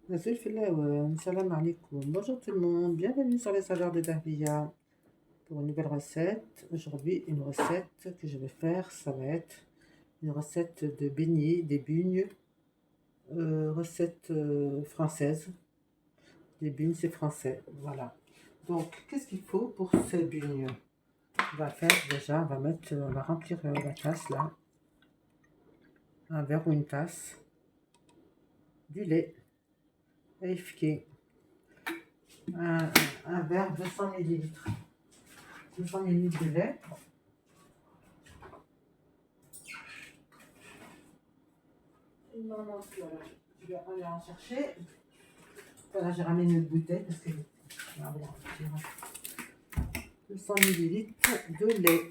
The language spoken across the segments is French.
Salam alaikum. Bonjour tout le monde, bienvenue sur les saveurs de Dahlia pour une nouvelle recette. Aujourd'hui, une recette que je vais faire, ça va être une recette de beignets, des bugnes, recette française. Les bugnes, c'est français, voilà. Donc, qu'est-ce qu'il faut pour ces bugnes? On va faire déjà, on va remplir la tasse là, un verre ou une tasse, du lait, éfoué, un, un verre 200 millilitres. 200 millilitres de lait. Il m'en manque, je vais aller en chercher. Voilà, j'ai ramené une bouteille parce que. Voilà, 200 millilitres de lait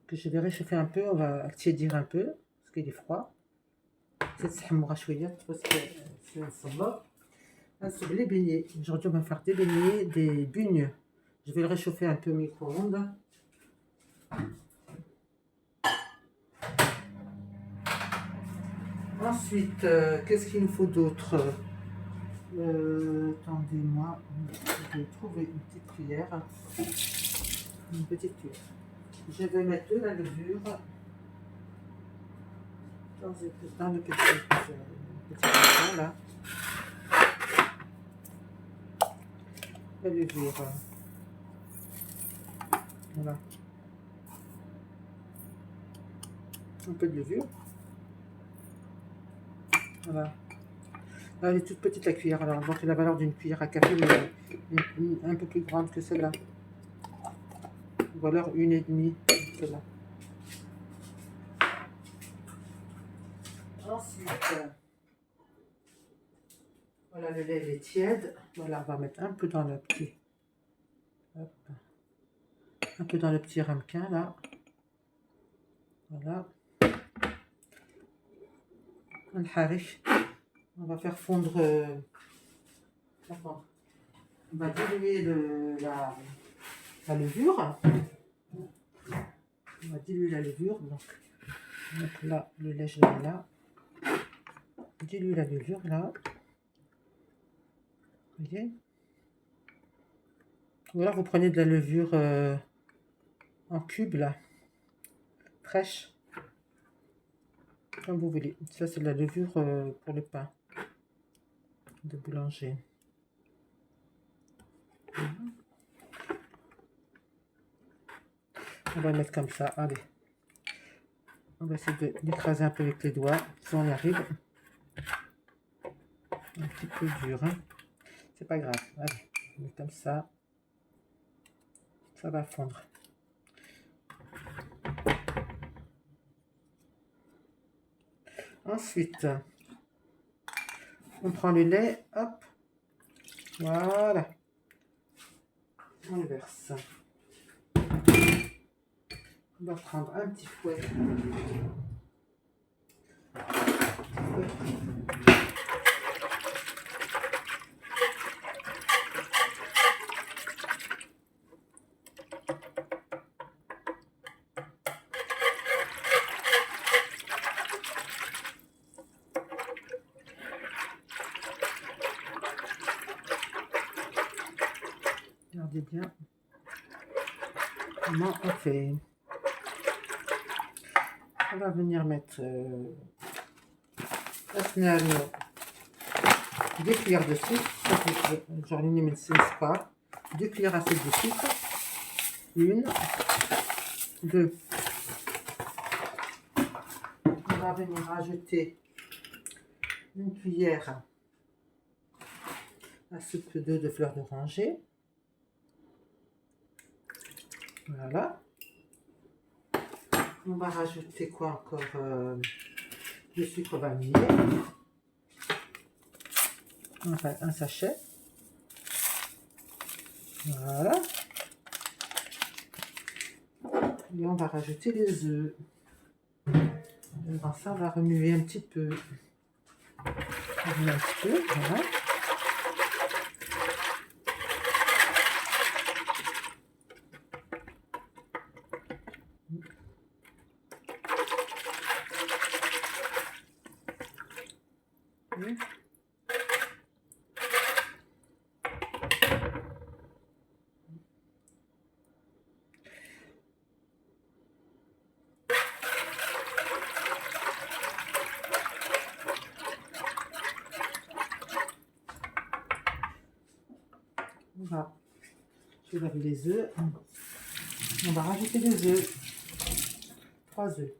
que je vais réchauffer un peu. On va tiédir un peu parce qu'il est froid. تتسحموا شويه parce que c'est un نصب les beignets. Aujourd'hui, on va faire des beignets, des bugnes. Je vais le réchauffer un peu au micro-ondes. Ensuite, qu'est-ce qu'il nous faut d'autre? Attendez-moi, je vais trouver une petite cuillère. Une petite cuillère. Je vais mettre de la levure dans le petit carton là. La levure. Voilà. Un peu de levure. Voilà. Là, elle est toute petite la cuillère. Alors, donc la valeur d'une cuillère à café, mais un peu plus grande que celle-là. Ou alors 1,5 celle-là. Ensuite, voilà, le lait est tiède. Voilà, on va mettre un peu dans le petit. Hop. Un peu dans le petit ramequin là. Voilà. Un harich. On va faire fondre. On va diluer la levure. On va diluer la levure. Donc là, le lait, je le mets là. Dilue la levure là. Vous voyez? Ou alors vous prenez de la levure en cube là. Fraîche. Comme vous voulez. Ça, c'est de la levure pour le pain. De boulanger. On va le mettre comme ça. Allez. On va essayer d'écraser un peu avec les doigts, si on y arrive. Un petit peu dur, hein. C'est pas grave. Allez, on met comme ça. Ça va fondre. Ensuite, on prend le lait, hop. Voilà. On le verse. On va prendre un petit fouet. Regardez bien comment on fait. On va venir mettre deux cuillères de sucre. Genre une pas. 2 cuillères à soupe de sucre. Une, deux. On va venir rajouter une cuillère à soupe de fleurs d'oranger. Voilà. On va rajouter quoi encore? Le sucre vanillé. Enfin, un sachet. Voilà. Et on va rajouter les œufs. Dans ça, on va remuer un petit peu. Un petit peu, voilà. Voilà. Je lave les œufs. On va rajouter des œufs. 3 œufs.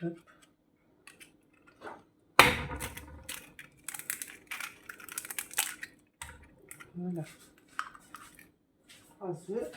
Hop. Voilà. 3 œufs.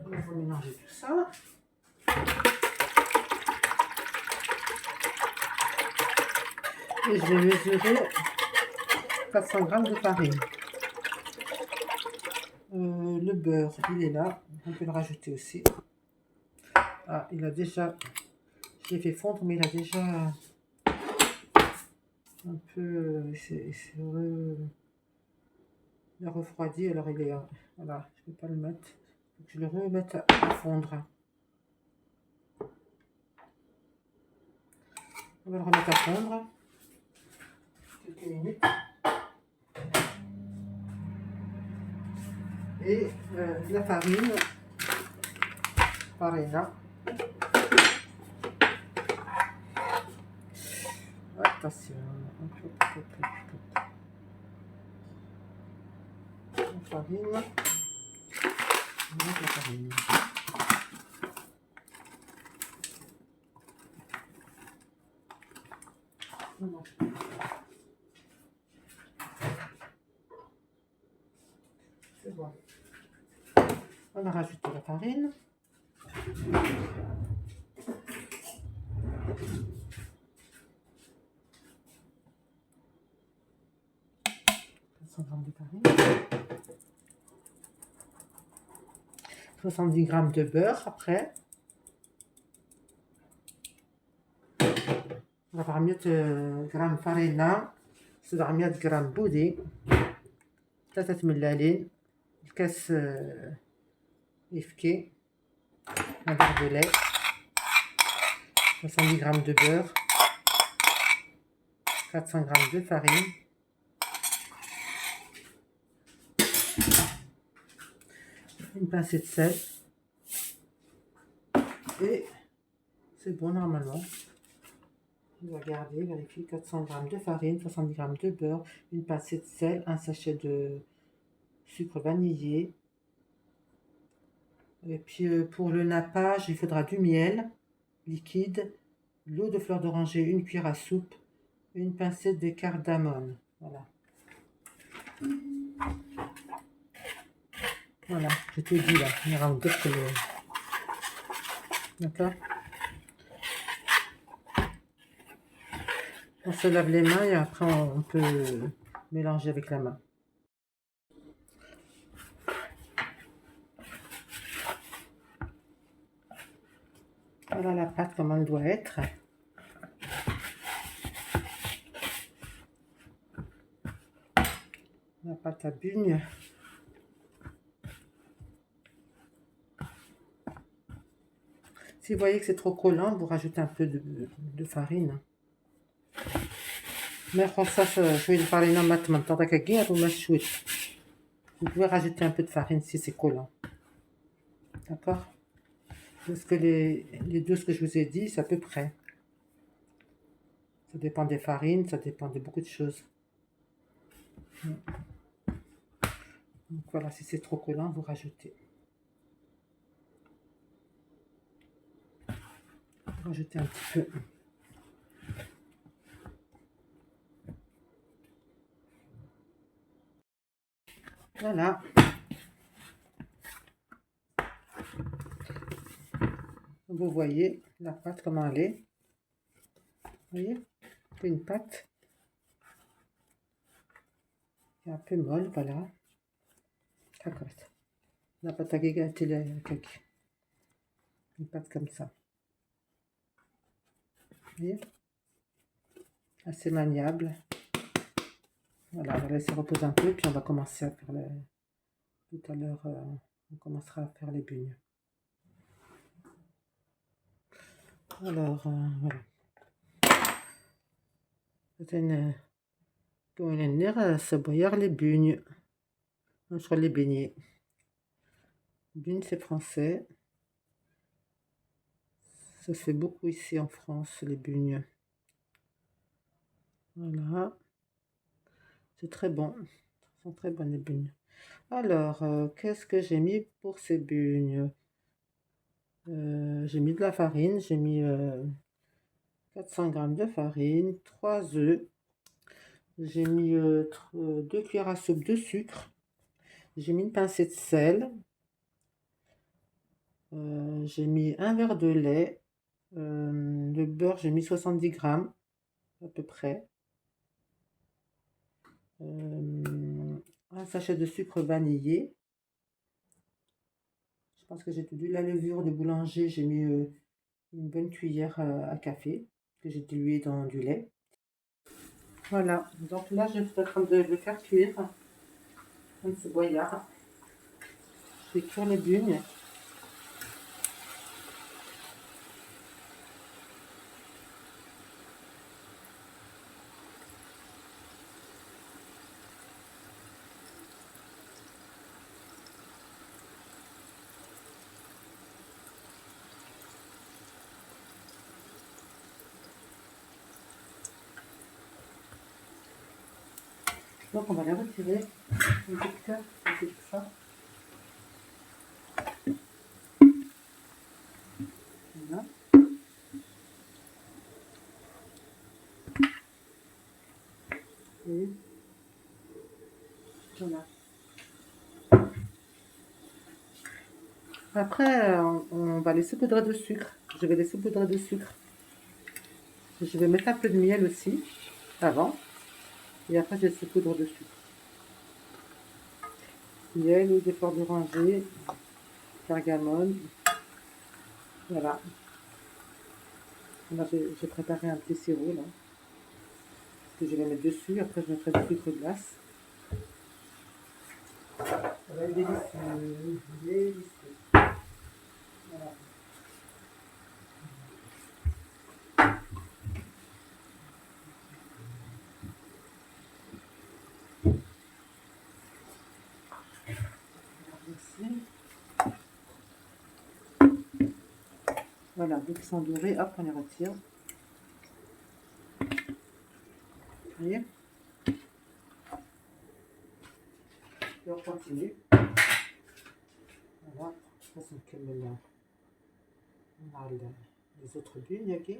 On va mélanger tout ça. Et je vais mesurer 400 g de farine. Le beurre, il est là. On peut le rajouter aussi. Ah, il a déjà... Je l'ai fait fondre, mais il a déjà un peu... il a refroidi, alors il est... Voilà, je ne vais pas le mettre. Je le remette à fondre. On va le remettre à fondre. Quelques minutes. Et la farine. Farina. Attention. La farine. La farine. Voilà. C'est bon. On a rajouté la farine. De farine. 70 g de beurre après. On va 100 g farina. 700 g بودي. 3 ملالين. الكاس يفكي. Un verre de lait. 70 g de beurre. 400 g de farine. Une pincée de sel. Et c'est bon normalement. On va regarder, vérifier 400 g de farine, 70 g de beurre, une pincée de sel, un sachet de sucre vanillé. Et puis pour le nappage, il faudra du miel liquide, l'eau de fleur d'oranger, une cuillère à soupe, une pincée de cardamome. Voilà. Voilà, je te dis là, il y aura d'autres. D'accord. On se lave les mains et après on peut mélanger avec la main. Voilà la pâte comme elle doit être. La pâte à bugne. Si vous voyez que c'est trop collant, vous rajoutez un peu de farine. Mais شوية الفرينة ما تمنططك غير وما شوية. Vous pouvez rajouter un peu de farine si c'est collant. D'accord? Parce que les deux, ce que je vous ai dit, c'est à peu près. Ça dépend des farines, ça dépend de beaucoup de choses. Donc voilà, si c'est trop collant, vous rajoutez. Rajoutez un petit peu. Voilà. Vous voyez la pâte comment elle est. Vous voyez? C'est une pâte. Elle est un peu molle, voilà. La pâte à gâteau, une pâte comme ça. Vous voyez? Assez maniable. Voilà, on va laisser reposer un peu, puis on va commencer à faire les... Tout à l'heure, on commencera à faire les bugnes. Alors, voilà. C'est Pour se boire les bugnes. Je crois les beignets. Bugnes, c'est français. Ça se fait beaucoup ici en France, les bugnes. Voilà. C'est très bon. Elles sont très bonnes les bugnes. Alors, qu'est-ce que j'ai mis pour ces bugnes? J'ai mis de la farine. J'ai mis 400 g de farine, 3 œufs. J'ai mis 2 cuillères à soupe de sucre. J'ai mis une pincée de sel. J'ai mis un verre de lait. Le beurre, j'ai mis 70 g à peu près. Un sachet de sucre vanillé. Je pense que j'ai tout dit. La levure de boulanger, j'ai mis une bonne cuillère à café que j'ai dilué dans du lait. Voilà, donc là je suis en train de le faire cuire. Un petit boyard. Je vais cuire les bugnes. Donc on va les retirer. Un petit cœur, c'est ça. Voilà. Et voilà. Après, on va les saupoudrer de sucre. Je vais les saupoudrer de sucre. Je vais mettre un peu de miel aussi, avant. Et après, je les saupoudre de sucre. Miel ou des fleurs d'oranger, bergamote. Voilà. Là, j'ai préparé un petit sirop, là, que je vais mettre dessus. Après, je mettrai du sucre glace. Ça va être délicieux. Délicieux. Voilà. Merci. Voilà, dès qu'ils sont dorés, hop, on les retire. Vous voyez? Et on continue. Voilà, ça c'est comme là. On a les autres bugnes, ok?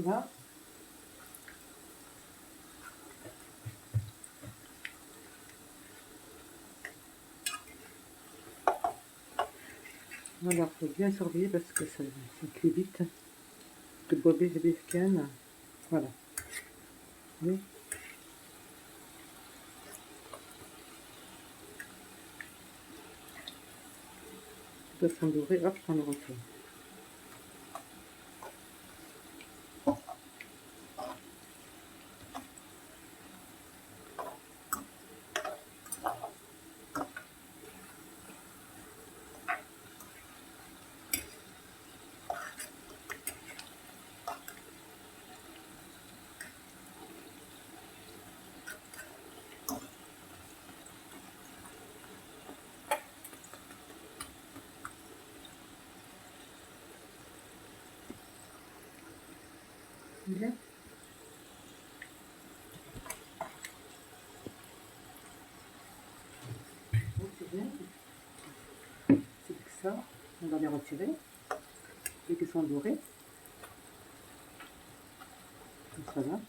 Là, voilà, il faut bien surveiller parce que ça cuit vite. De bobber les bifken. Voilà. Oui. Tout sont dorés, hop, on le retire. Bien. Retirer. C'est que ça, on va les retirer. Dès qu'ils sont dorés. Comme ça va.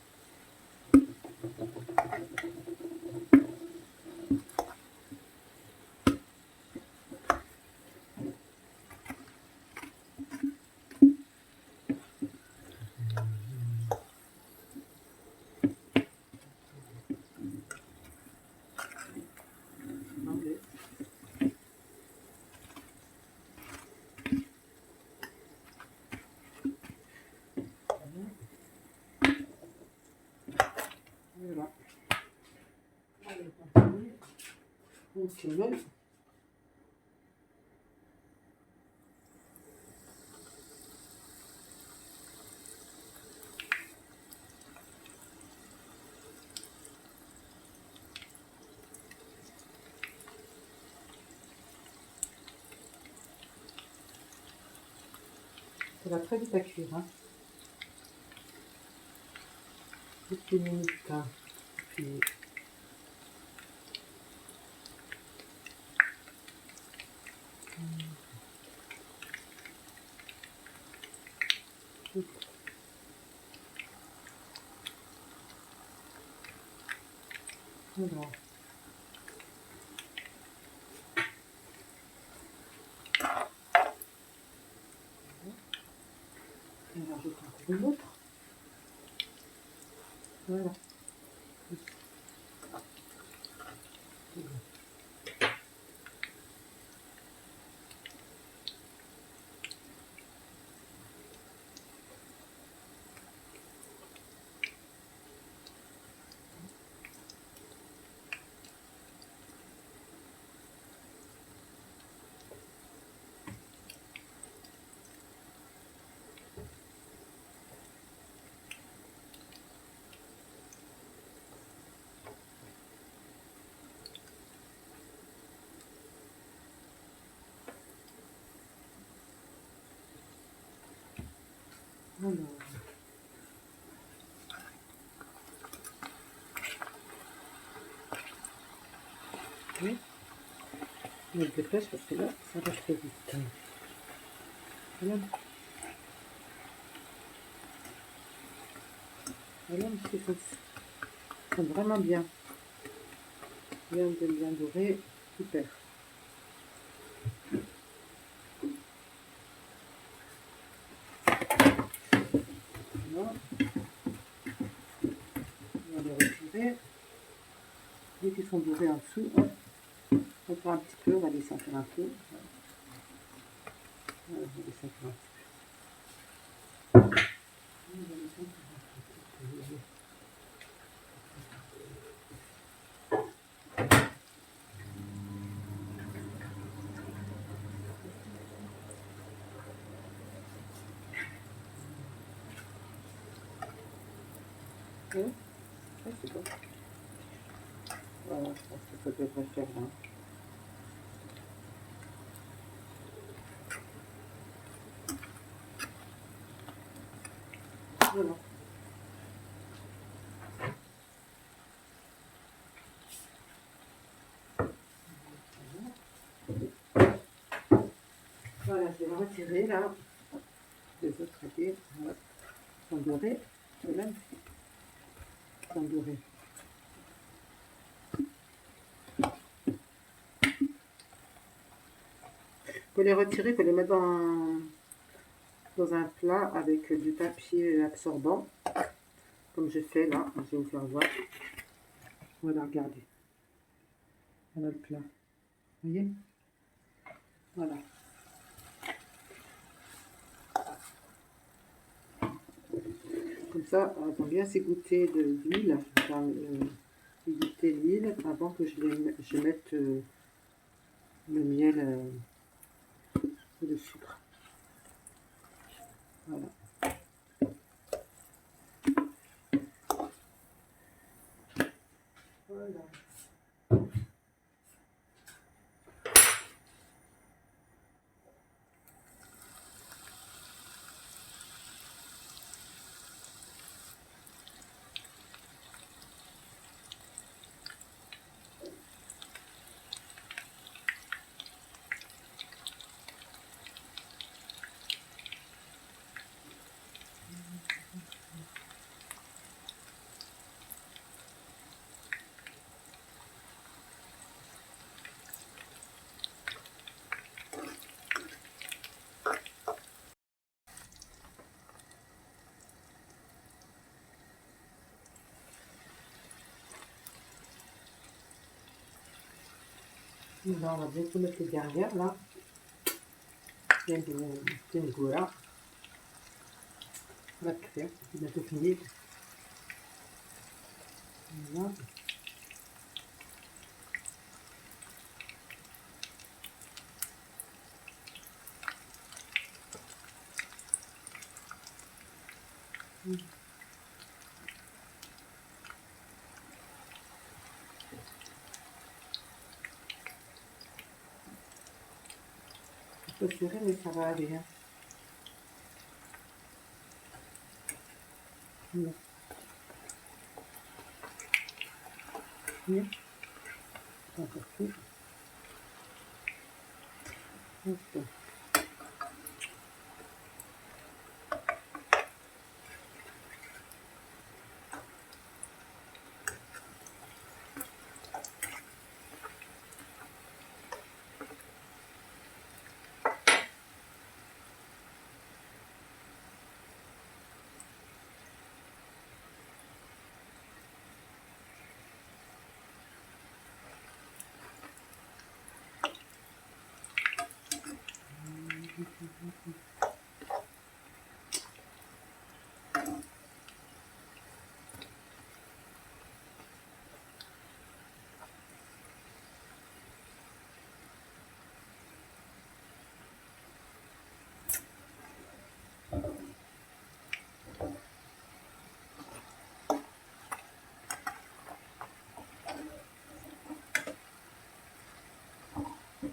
continue. Ça va très vite à cuire, hein. Quelques minutes, hein. Puis, voilà. On rajoute encore une autre. Voilà. Alors, oui, je me dépêche parce que là, ça va très vite. Voilà, voilà, c'est ça. C'est vraiment bien. Bien doré, super. Voilà. On va les retirer. Dès qu'ils sont dorés en dessous, hop, on prend un petit peu, on va les sentir un peu. Voilà, on va les sentir un petit peu. On va les sentir un petit peu. Ouais, c'est bon. Voilà, je pense que ça devrait faire là. Voilà. Voilà, je vais le retirer là. Les autres étaient sont dorés. Et même sont dorés. Pour les retirer, il faut les mettre dans un plat avec du papier absorbant. Comme je fais là. Je vais vous faire voir. Voilà, regardez. Voilà le plat. Vous voyez? Voilà. Comme ça, elles vont bien s'égoutter d'huile. Égoutter l'huile avant que je mette le miel et le sucre. Voilà. Voilà. Là, on va bientôt mettre les dernières là. Tiens, voilà. On va faire, c'est bientôt fini. Voilà. Un peu serré, mais ça va aller. Hein. Voilà. Bien. Encore plus. Hop.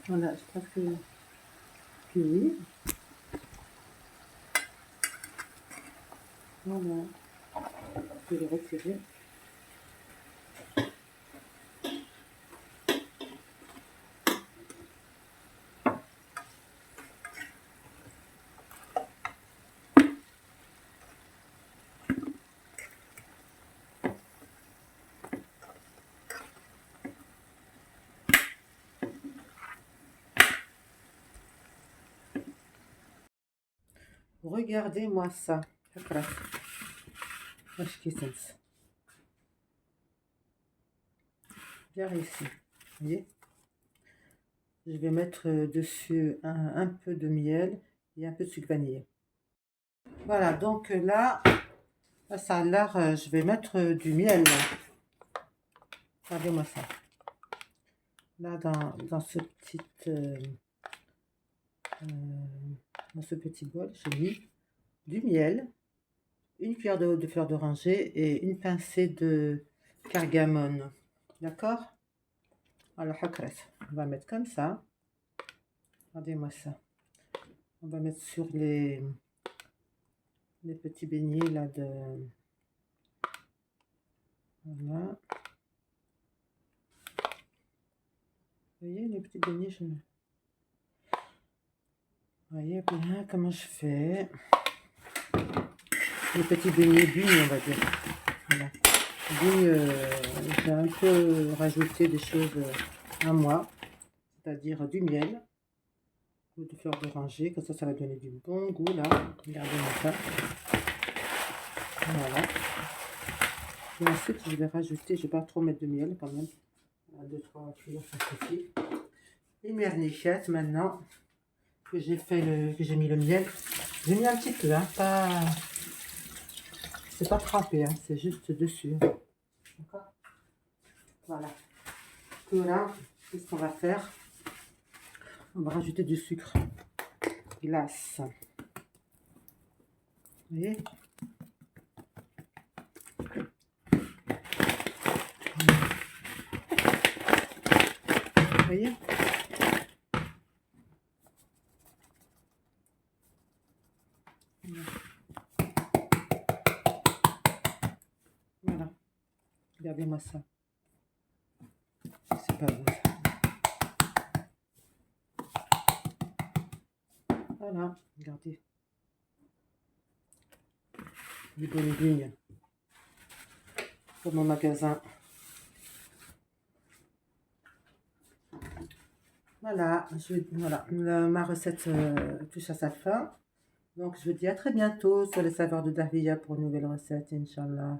Voilà, je pense que fini. Voilà, je vais le retirer. Regardez-moi ça. Viens ici. Vous voyez? Je vais mettre dessus un peu de miel et un peu de sucre vanillé. Voilà, donc là ça a l'air, je vais mettre du miel. Regardez-moi ça. Là, dans ce petit bol, j'ai mis du miel, une cuillère de fleur d'oranger et une pincée de cardamome. D'accord? Alors, on va mettre comme ça. Regardez-moi ça. On va mettre sur les petits beignets là de... Voilà. Vous voyez les petits beignets, vous voyez bien comment je fais. Les petits beignets bugnes, on va dire. Voilà. J'ai un peu rajouté des choses à moi, c'est-à-dire du miel ou de fleur d'oranger, comme ça va donner du bon goût là. Regardez-moi ça. Voilà. Et ensuite, je vais rajouter, je ne vais pas trop mettre de miel quand même. 2-3 cuillères, ça suffit. Et mes arnichettes maintenant que j'ai mis le miel. J'ai mis un petit peu, hein, pas. C'est pas trempé, hein, c'est juste dessus. D'accord? Voilà. Que là, qu'est-ce qu'on va faire? On va rajouter du sucre glace. Vous voyez? Vous voyez? Voilà. Regardez-moi ça. C'est pas beau. Voilà, regardez. Du bonne ligne. Pour mon magasin. Voilà, ma recette touche à sa fin. Donc, je vous dis à très bientôt sur les saveurs de Dahlia pour une nouvelle recette, Inch'Allah.